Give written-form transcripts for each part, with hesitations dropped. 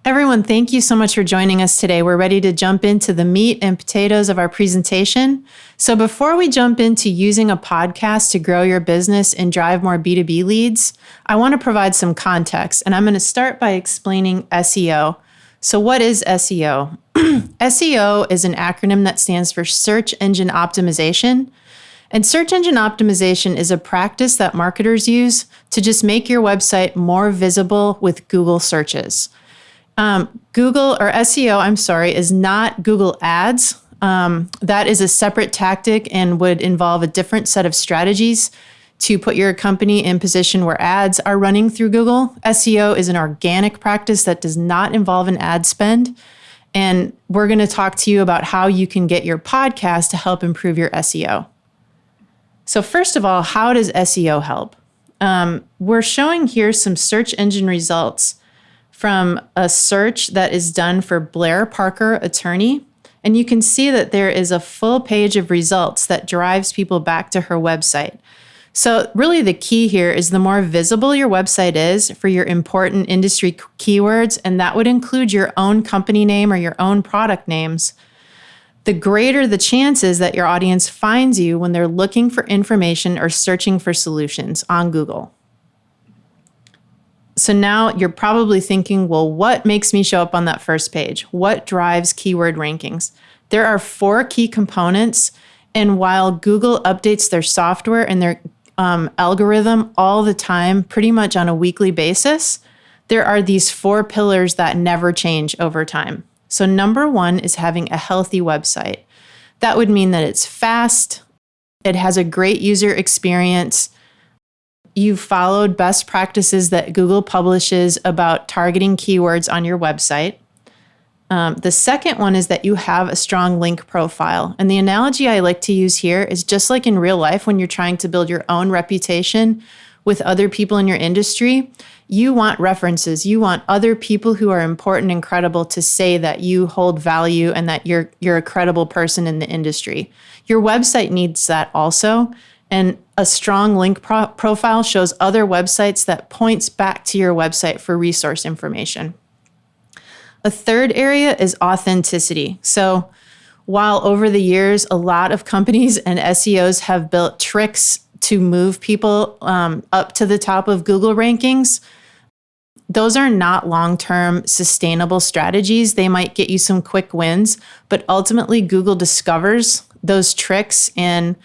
Everyone, thank you so much for joining us today. We're ready to jump into the meat and potatoes of our presentation. So before we jump into using a podcast to grow your business and drive more B2B leads, I want to provide some context, and I'm going to start by explaining SEO. So what is SEO? SEO is an acronym that stands for Search Engine Optimization. And search engine optimization is a practice that marketers use to just make your website more visible with Google searches. Google or SEO, is not Google Ads. That is a separate tactic and would involve a different set of strategies to put your company in position where ads are running through Google. SEO is an organic practice that does not involve an ad spend. And we're going to talk to you about how you can get your podcast to help improve your SEO. So first of all, how does SEO help? We're showing here some search engine results from a search that is done for Blair Parker Attorney. And you can see that there is a full page of results that drives people back to her website. So really the key here is the more visible your website is for your important industry keywords, and that would include your own company name or your own product names, the greater the chances that your audience finds you when they're looking for information or searching for solutions on Google. So now you're probably thinking, well, what makes me show up on that first page? What drives keyword rankings? There are 4 key components. And while Google updates their software and their algorithm all the time, pretty much on a weekly basis, there are these 4 pillars that never change over time. So number 1 is having a healthy website. That would mean that it's fast, it has a great user experience, you've followed best practices that Google publishes about targeting keywords on your website. The second one is that you have a strong link profile. And the analogy I like to use here is just like in real life when you're trying to build your own reputation with other people in your industry, you want references. You want other people who are important and credible to say that you hold value and that you're a credible person in the industry. Your website needs that also. And a strong link profile shows other websites that points back to your website for resource information. A third area is authenticity. So while over the years, a lot of companies and SEOs have built tricks to move people up to the top of Google rankings, those are not long-term sustainable strategies. They might get you some quick wins, but ultimately Google discovers those tricks and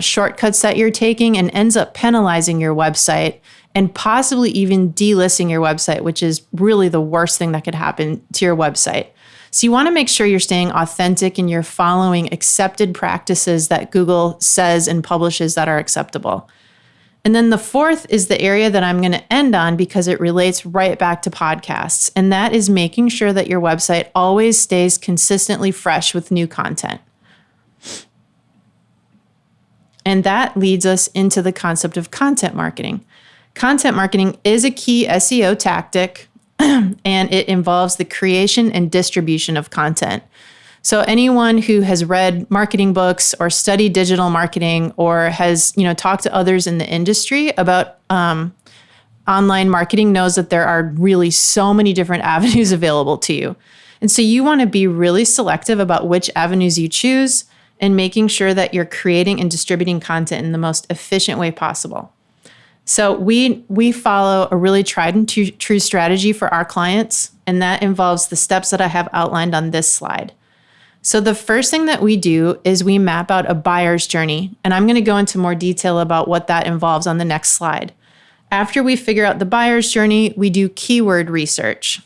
shortcuts that you're taking and ends up penalizing your website and possibly even delisting your website, which is really the worst thing that could happen to your website. So you want to make sure you're staying authentic and you're following accepted practices that Google says and publishes that are acceptable. And then the fourth is the area that I'm going to end on because it relates right back to podcasts. And that is making sure that your website always stays consistently fresh with new content. And that leads us into the concept of content marketing. Content marketing is a key SEO tactic, and it involves the creation and distribution of content. So anyone who has read marketing books or studied digital marketing or has, talked to others in the industry about online marketing knows that there are really so many different avenues available to you. And so you want to be really selective about which avenues you choose and making sure that you're creating and distributing content in the most efficient way possible. So we follow a really tried and true strategy for our clients, and that involves the steps that I have outlined on this slide. So the first thing that we do is we map out a buyer's journey, and I'm going to go into more detail about what that involves on the next slide. After we figure out the buyer's journey, we do keyword research.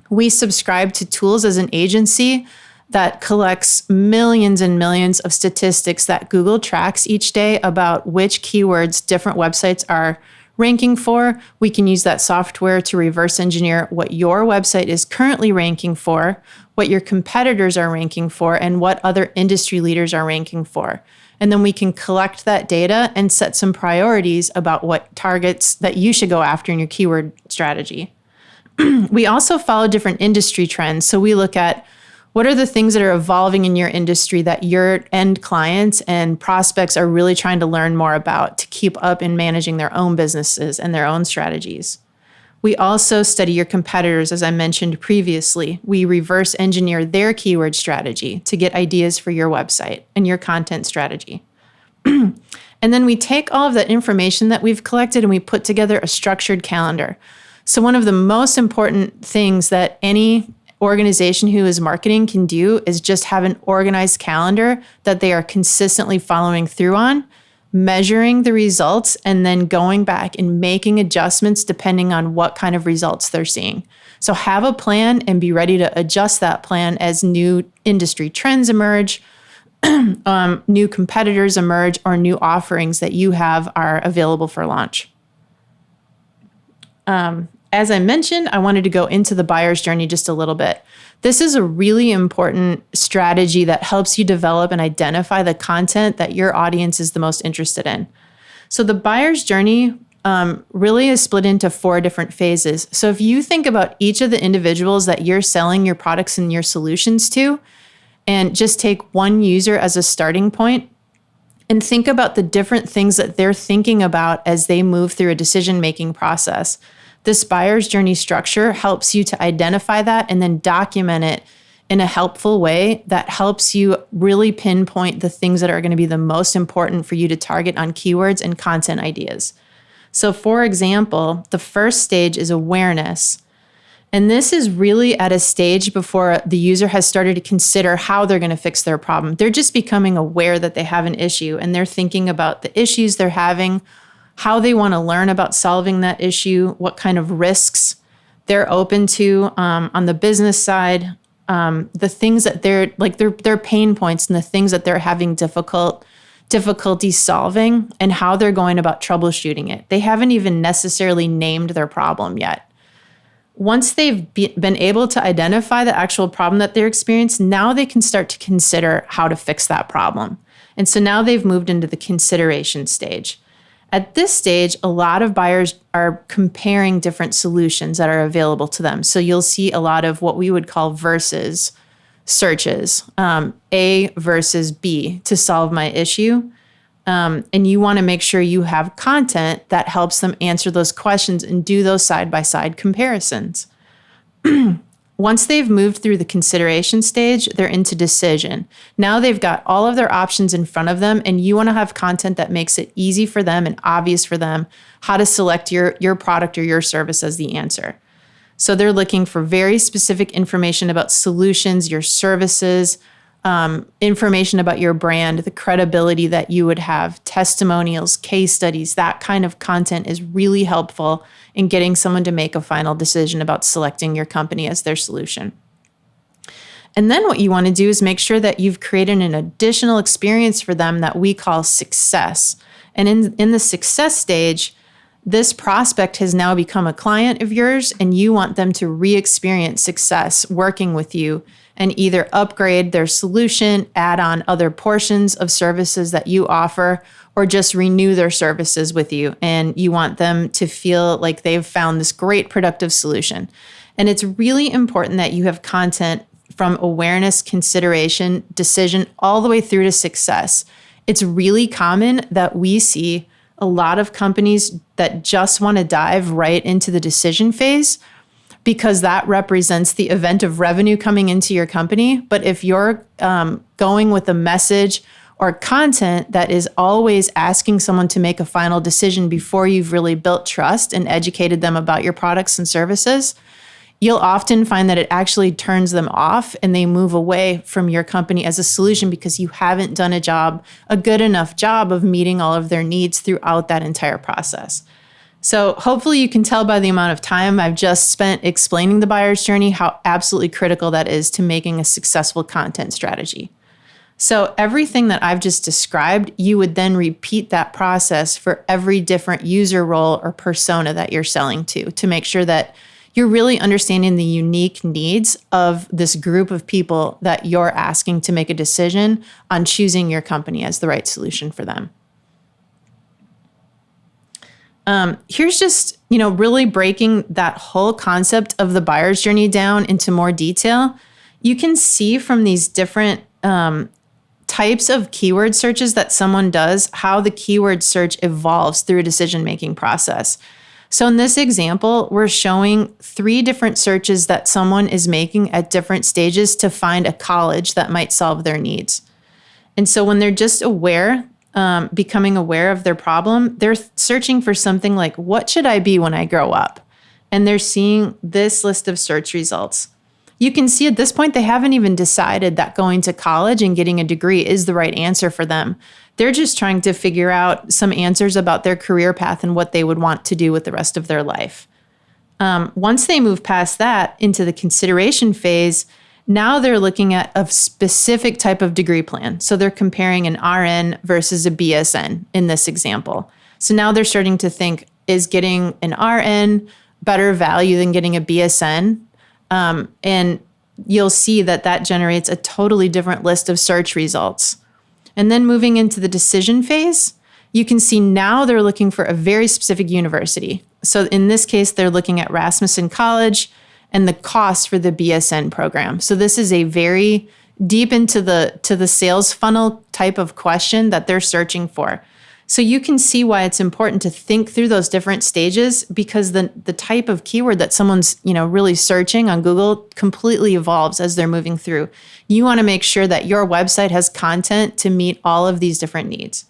We subscribe to tools as an agency that collects millions and millions of statistics that Google tracks each day about which keywords different websites are ranking for. We can use that software to reverse engineer what your website is currently ranking for, what your competitors are ranking for, and what other industry leaders are ranking for. And then we can collect that data and set some priorities about what targets that you should go after in your keyword strategy. We also follow different industry trends. So we look at what are the things that are evolving in your industry that your end clients and prospects are really trying to learn more about to keep up in managing their own businesses and their own strategies. We also study your competitors, as I mentioned previously. We reverse engineer their keyword strategy to get ideas for your website and your content strategy. And then we take all of that information that we've collected and we put together a structured calendar. So one of the most important things that any organization who is marketing can do is just have an organized calendar that they are consistently following through on, measuring the results, and then going back and making adjustments depending on what kind of results they're seeing. So have a plan and be ready to adjust that plan as new industry trends emerge, new competitors emerge, or new offerings that you have are available for launch. As I mentioned, I wanted to go into the buyer's journey just a little bit. This is a really important strategy that helps you develop and identify the content that your audience is the most interested in. So the buyer's journey really is split into 4 different phases. So if you think about each of the individuals that you're selling your products and your solutions to, and just take one user as a starting point, and think about the different things that they're thinking about as they move through a decision-making process. This buyer's journey structure helps you to identify that and then document it in a helpful way that helps you really pinpoint the things that are going to be the most important for you to target on keywords and content ideas. So for example, the first stage is awareness. And this is really at a stage before the user has started to consider how they're going to fix their problem. They're just becoming aware that they have an issue and they're thinking about the issues they're having, how they want to learn about solving that issue, what kind of risks they're open to on the business side, the things that they're like their pain points and the things that they're having difficulty solving and how they're going about troubleshooting it. They haven't even necessarily named their problem yet. Once they've been able to identify the actual problem that they're experiencing, now they can start to consider how to fix that problem. And so now they've moved into the consideration stage. At this stage, a lot of buyers are comparing different solutions that are available to them. So you'll see a lot of what we would call versus searches, A versus B to solve my issue. And you want to make sure you have content that helps them answer those questions and do those side-by-side comparisons. Once they've moved through the consideration stage, they're into decision. Now they've got all of their options in front of them, and you want to have content that makes it easy for them and obvious for them how to select your product or your service as the answer. So they're looking for very specific information about solutions, your services, information about your brand, the credibility that you would have, testimonials, case studies. That kind of content is really helpful in getting someone to make a final decision about selecting your company as their solution. And then what you want to do is make sure that you've created an additional experience for them that we call success. And in the success stage, this prospect has now become a client of yours, and you want them to re-experience success working with you and either upgrade their solution, add on other portions of services that you offer, or just renew their services with you. And you want them to feel like they've found this great productive solution. And it's really important that you have content from awareness, consideration, decision, all the way through to success. It's really common that we see a lot of companies that just want to dive right into the decision phase because that represents the event of revenue coming into your company. But if you're going with a message or content that is always asking someone to make a final decision before you've really built trust and educated them about your products and services, you'll often find that it actually turns them off and they move away from your company as a solution because you haven't done a good enough job of meeting all of their needs throughout that entire process. So hopefully you can tell by the amount of time I've just spent explaining the buyer's journey how absolutely critical that is to making a successful content strategy. So everything that I've just described, you would then repeat that process for every different user role or persona that you're selling to make sure that you're really understanding the unique needs of this group of people that you're asking to make a decision on choosing your company as the right solution for them. Here's just, really breaking that whole concept of the buyer's journey down into more detail. You can see from these different types of keyword searches that someone does how the keyword search evolves through a decision-making process. So in this example, we're showing 3 different searches that someone is making at different stages to find a college that might solve their needs. And so when they're just becoming aware of their problem, they're searching for something like, what should I be when I grow up? And they're seeing this list of search results. You can see at this point, they haven't even decided that going to college and getting a degree is the right answer for them. They're just trying to figure out some answers about their career path and what they would want to do with the rest of their life. Once they move past that into the consideration phase, now they're looking at a specific type of degree plan. So they're comparing an RN versus a BSN in this example. So now they're starting to think, is getting an RN better value than getting a BSN? And you'll see that generates a totally different list of search results. And then moving into the decision phase, you can see now they're looking for a very specific university. So in this case, they're looking at Rasmussen College and the cost for the BSN program. So this is a very deep into the sales funnel type of question that they're searching for. So you can see why it's important to think through those different stages, because the type of keyword that someone's really searching on Google completely evolves as they're moving through. You want to make sure that your website has content to meet all of these different needs.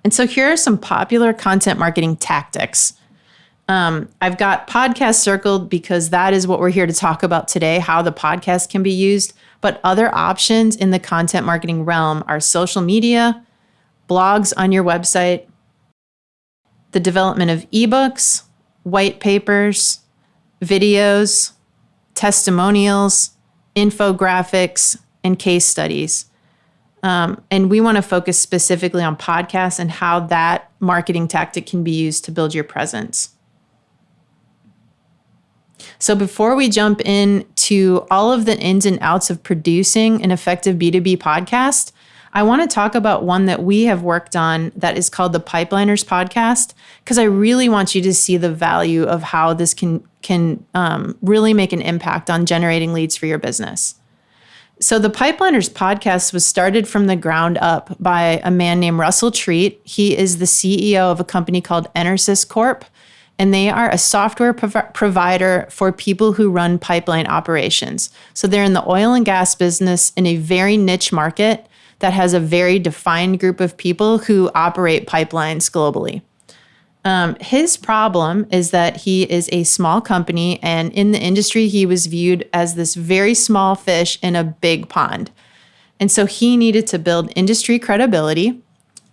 And so here are some popular content marketing tactics. I've got podcast circled because that is what we're here to talk about today, how the podcast can be used. But other options in the content marketing realm are social media, blogs on your website, the development of ebooks, white papers, videos, testimonials, infographics, and case studies. And we want to focus specifically on podcasts and how that marketing tactic can be used to build your presence. So before we jump into all of the ins and outs of producing an effective B2B podcast, I want to talk about one that we have worked on that is called the Pipeliners Podcast, because I really want you to see the value of how this can really make an impact on generating leads for your business. So the Pipeliners Podcast was started from the ground up by a man named Russell Treat. He is the CEO of a company called Enersys Corp, and they are a software provider for people who run pipeline operations. So they're in the oil and gas business in a very niche market that has a very defined group of people who operate pipelines globally. His problem is that he is a small company, and in the industry, he was viewed as this very small fish in a big pond. And so he needed to build industry credibility.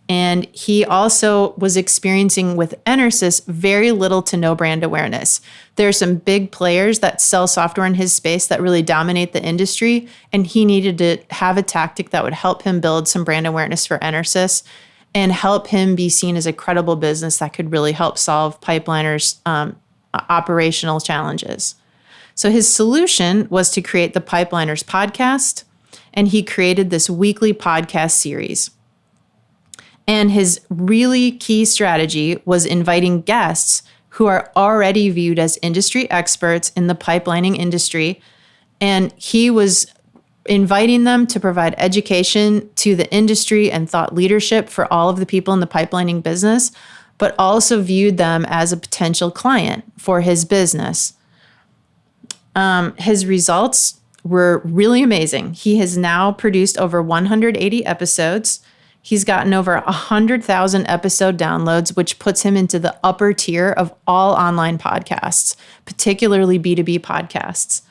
And he also was experiencing with Enersys very little to no brand awareness. There are some big players that sell software in his space that really dominate the industry, and he needed to have a tactic that would help him build some brand awareness for Enersys and help him be seen as a credible business that could really help solve Pipeliners' operational challenges. So his solution was to create the Pipeliners Podcast, and he created this weekly podcast series. And his really key strategy was inviting guests who are already viewed as industry experts in the pipelining industry. And he was inviting them to provide education to the industry and thought leadership for all of the people in the pipelining business, but also viewed them as a potential client for his business. His results were really amazing. He has now produced over 180 episodes. He's gotten over 100,000 episode downloads, which puts him into the upper tier of all online podcasts, particularly B2B podcasts.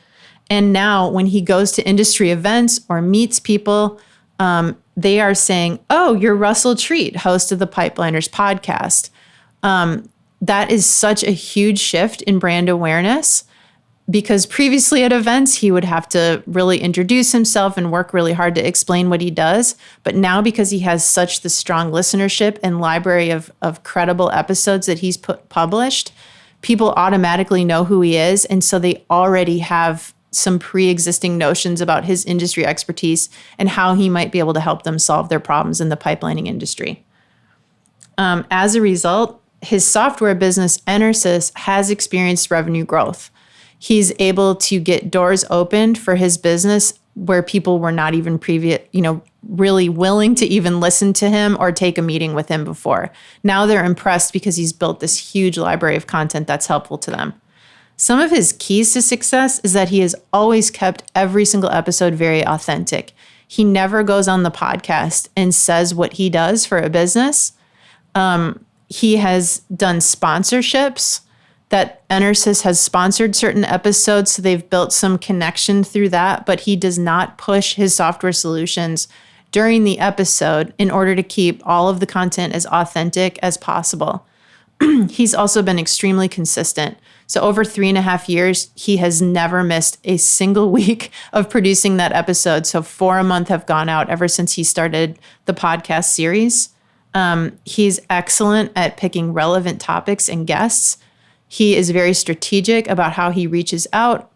And now when he goes to industry events or meets people, they are saying, "Oh, you're Russell Treat, host of the Pipeliners Podcast." That is such a huge shift in brand awareness, because previously at events, he would have to really introduce himself and work really hard to explain what he does. But now, because he has such the strong listenership and library of credible episodes that he's published, people automatically know who he is. And so they already have some pre-existing notions about his industry expertise and how he might be able to help them solve their problems in the pipelining industry. As a result, his software business, Enersys, has experienced revenue growth. He's able to get doors opened for his business where people were not even really willing to even listen to him or take a meeting with him before. Now they're impressed because he's built this huge library of content that's helpful to them. Some of his keys to success is that he has always kept every single episode very authentic. He never goes on the podcast and says what he does for a business. He has done sponsorships that Enersys has sponsored certain episodes, so they've built some connection through that, but he does not push his software solutions during the episode in order to keep all of the content as authentic as possible. He's also been extremely consistent. So over 3.5 years, he has never missed a single week of producing that episode. So 4 a month have gone out ever since he started the podcast series. He's excellent at picking relevant topics and guests. He is very strategic about how he reaches out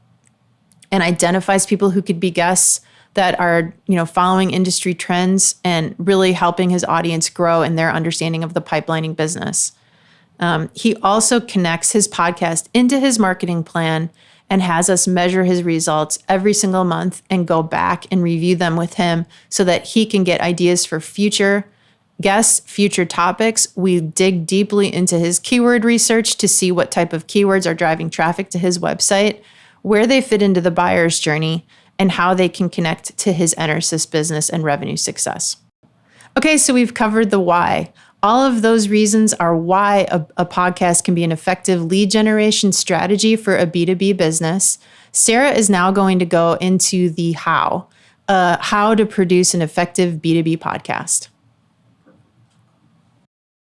and identifies people who could be guests that are, following industry trends and really helping his audience grow in their understanding of the pipelining business. He also connects his podcast into his marketing plan and has us measure his results every single month and go back and review them with him so that he can get ideas for future guests, future topics. We dig deeply into his keyword research to see what type of keywords are driving traffic to his website, where they fit into the buyer's journey, and how they can connect to his Enersys business and revenue success. Okay, so we've covered the why. All of those reasons are why a podcast can be an effective lead generation strategy for a B2B business. Sarah is now going to go into the how to produce an effective B2B podcast.